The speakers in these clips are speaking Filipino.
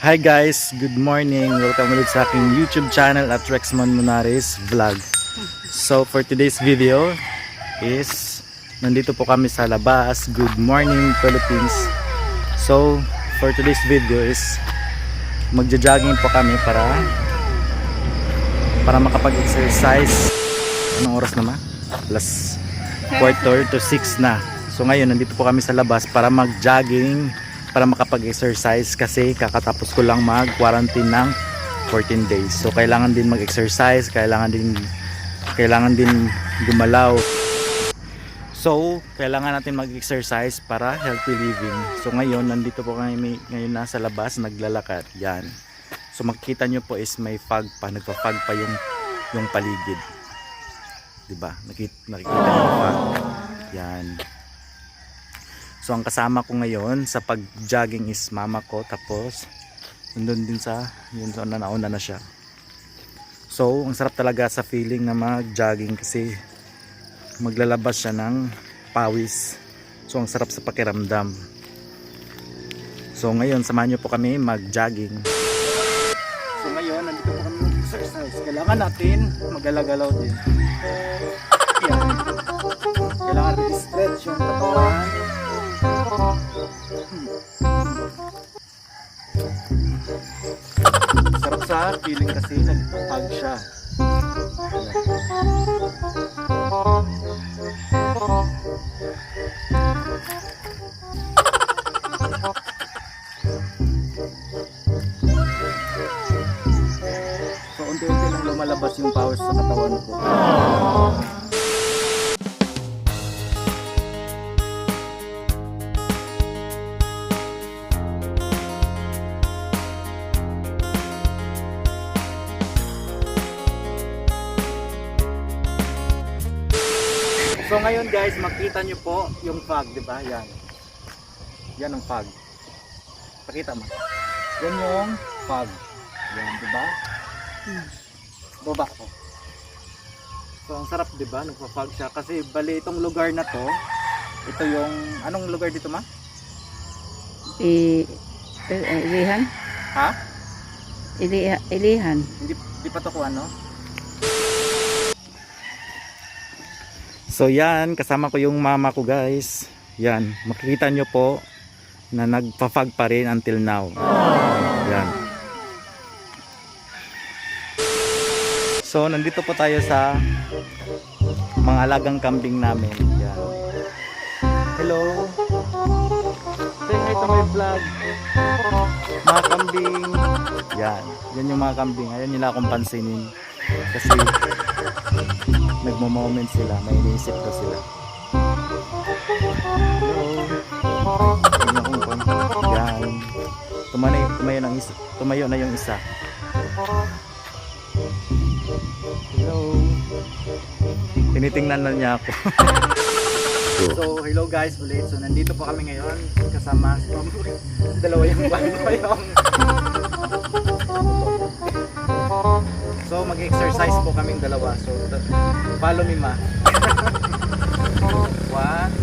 Hi guys, good morning. Welcome ulit sa aking YouTube channel at Rexmon Munares Vlog. So for today's video is nandito po kami sa labas. Good morning Philippines. So for today's video is magja-jogging po kami para makapag-exercise. Anong oras naman? Alas 5:45 na. So ngayon nandito po kami sa labas para mag-jogging, para makapag-exercise kasi kakatapos ko lang mag-quarantine ng 14 days. So kailangan din mag-exercise, kailangan din gumalaw. So kailangan natin mag-exercise para healthy living. So ngayon nandito po kami ngayon nasa labas naglalakad. Yan. So makikita nyo po is may fog pa, nagpa-fog pa yung paligid. 'Di ba? Nakikita nyo yung fog. Yan. So ang kasama ko ngayon sa pag-jogging is mama ko, tapos nandun din yun sa nauna na siya. So ang sarap talaga sa feeling na mag-jogging kasi maglalabas siya ng pawis. So ang sarap sa pakiramdam. So ngayon samahan niyo po kami mag-jogging. So ngayon nandito po kami mag-exercise. Kailangan natin magala-galaw din. Yan. Kailangan natin i-stretch yung katawan. Sarap sa feeling kasi nagpapag siya. So unti-unti lang lumalabas yung power sa katawan ko. So ngayon guys, makita nyo po yung fog, di ba? Yan. Yan ang fog. Pakita mo. Yan yung fog. Yan, di ba? Baba ko. So ang sarap, di ba? Nagpa-fog siya kasi bali itong lugar na to. Ito yung anong lugar dito, ma? Ilihan? Ha? Ilihan. Hindi pa to ko ano? So yan, kasama ko yung mama ko guys. Yan, makikita nyo po na nagpa-fog pa rin until now. Yan. So nandito po tayo sa mga alagang kambing namin. Yan. Hello. Say hi to my vlog. Mga kambing. Yan, yan yung mga kambing. Ayaw nila akong pansinin. Kasi nagmo-moment sila, may iniisip ko sila. Hello. Yan. Tumayo na yung isa. Hello. Tinitingnan na niya ako. So hello guys ulit. So nandito po kami ngayon kasama dalawa yung So mag-exercise po kaming dalawa. So follow me ma. One.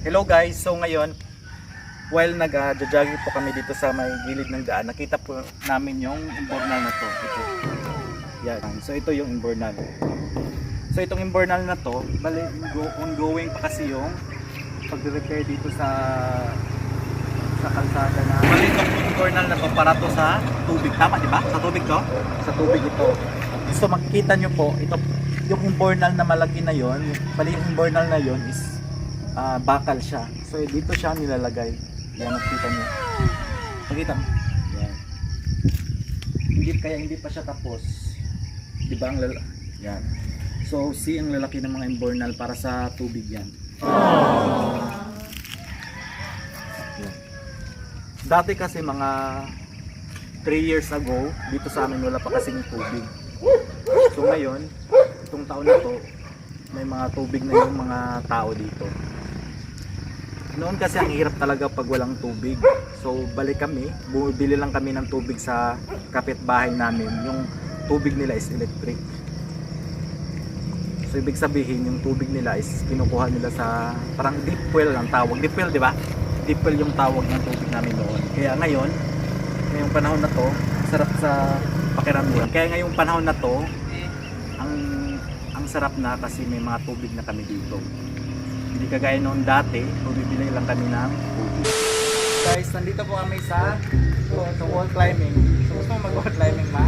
Hello guys, so ngayon while nag-jogging po kami dito sa may gilid ng daan, nakita po namin yung imbornal na to. Ito. Yan. So ito yung imbornal. So So itong invernal na to, bali ongoing pa kasi yung pag-repair dito sa kalsada na. Bali itong invernal na to para to sa tubig, tama di ba? Sa tubig to? Sa tubig ito. So makikita nyo po, ito yung invernal na malaki na yon, bali yung invernal na yon is bakal siya. So dito siya nilalagay. Yan, nakita nyo. Makita mo? Yan. Kaya hindi pa siya tapos. Di ba ang yan. So see ang lalaki ng mga invernal para sa tubig yan. Yan. Dati kasi mga 3 years ago, dito sa amin wala pa kasing tubig. So ngayon, itong taon na to, may mga tubig na yung mga tao dito. Noon kasi ang hirap talaga pag walang tubig. So balik kami, bumibili lang kami ng tubig sa kapitbahay namin. Yung tubig nila is electric. So ibig sabihin yung tubig nila is kinukuha nila sa parang deep well ang tawag. Deep well, di ba? Deep well yung tawag ng tubig namin noon. Kaya ngayon, ngayong panahon na to, sarap sa pakiramdam. Kaya ngayong panahon na to, ang sarap na kasi may mga tubig na kami dito. Hindi kagaya noon dati, bumibili lang kami ng tubig. Guys, nandito po kami sa wall climbing. So gusto mo mag-wall climbing ma?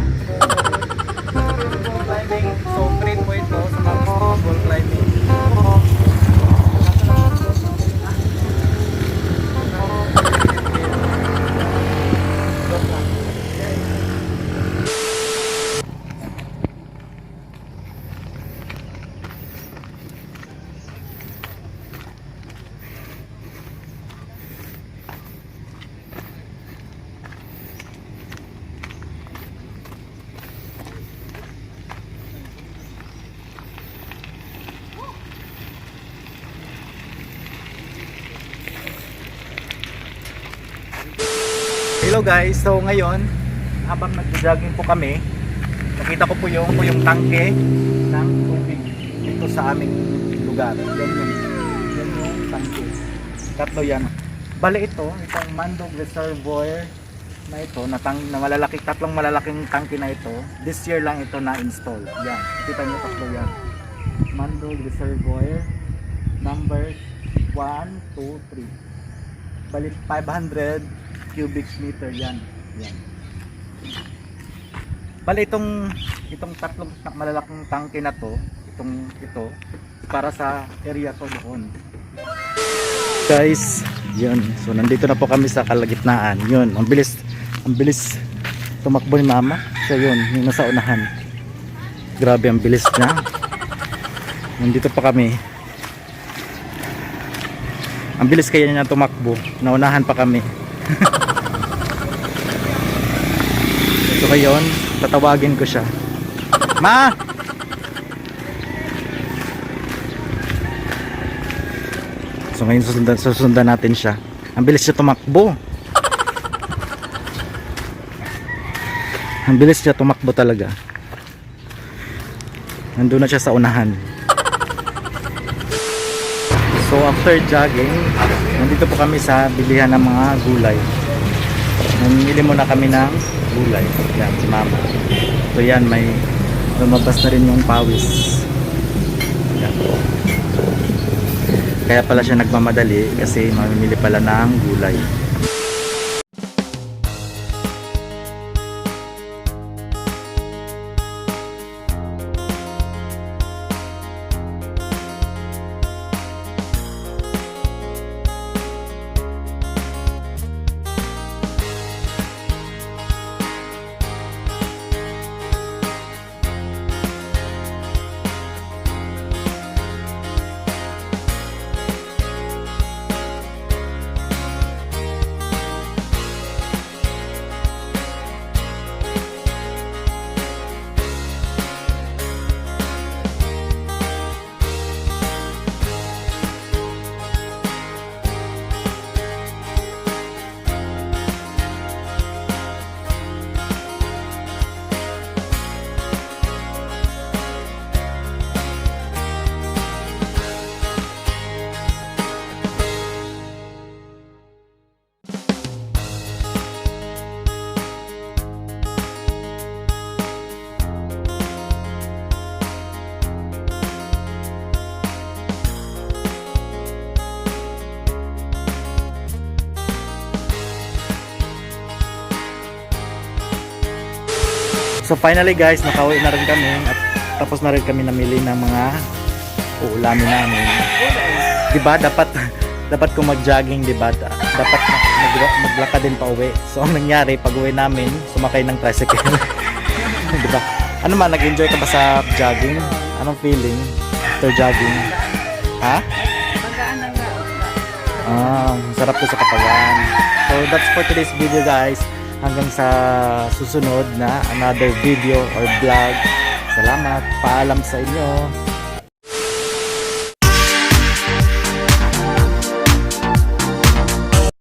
Wall climbing, so great po ito sa mga gusto wall climbing. Hello guys, so ngayon habang nag-jogging po kami, nakita ko po yung tangke ng tubig dito sa aming lugar. Yan yung tangke. Tatlo yan. Bale itong Mandog Reservoir na ito, na malalaki, tatlong malalaking tangke na ito. This year lang ito na-install. Yan, kita nyo tatlo yan. Mandog Reservoir number 1, 2, 3. Bale 500 cubic meter yan. Yan. Bale itong tatlong malalaking tangke na to, ito para sa area ko doon. Guys, yun. So nandito na po kami sa kalagitnaan. Yun, ang bilis tumakbo ni mama. So yun, yung nasa unahan. Grabe ang bilis niya. Nandito pa kami. Ang bilis kaya niya tumakbo. Naunahan pa kami. So ngayon, tatawagin ko siya. Ma! So ngayon susundan natin siya. Ang bilis siya tumakbo. Ang bilis siya tumakbo talaga. Nandun na siya sa unahan. So after jogging, nandito po kami sa bilihan ng mga gulay. Namili muna kami ng gulay. Yan, si mama. So yan, may lumabas na rin yung pawis. Yan. Kaya pala siya nagmamadali kasi mamimili pala ng gulay. So finally guys, nakauwi na rin kami at tapos na rin kami namili ng mga uulamin namin. Diba dapat kung mag-jogging, diba dapat maglakad din pa uwi. So ang nangyari pag uwi namin, sumakay ng tricycle. Diba? Ano man, nag-enjoy ka ba sa jogging? Anong feeling after jogging? Ha? Magaan na nga. Sarap ko sa katawan. So that's for today's video guys. Hanggang sa susunod na another video or vlog. Salamat. Paalam sa inyo.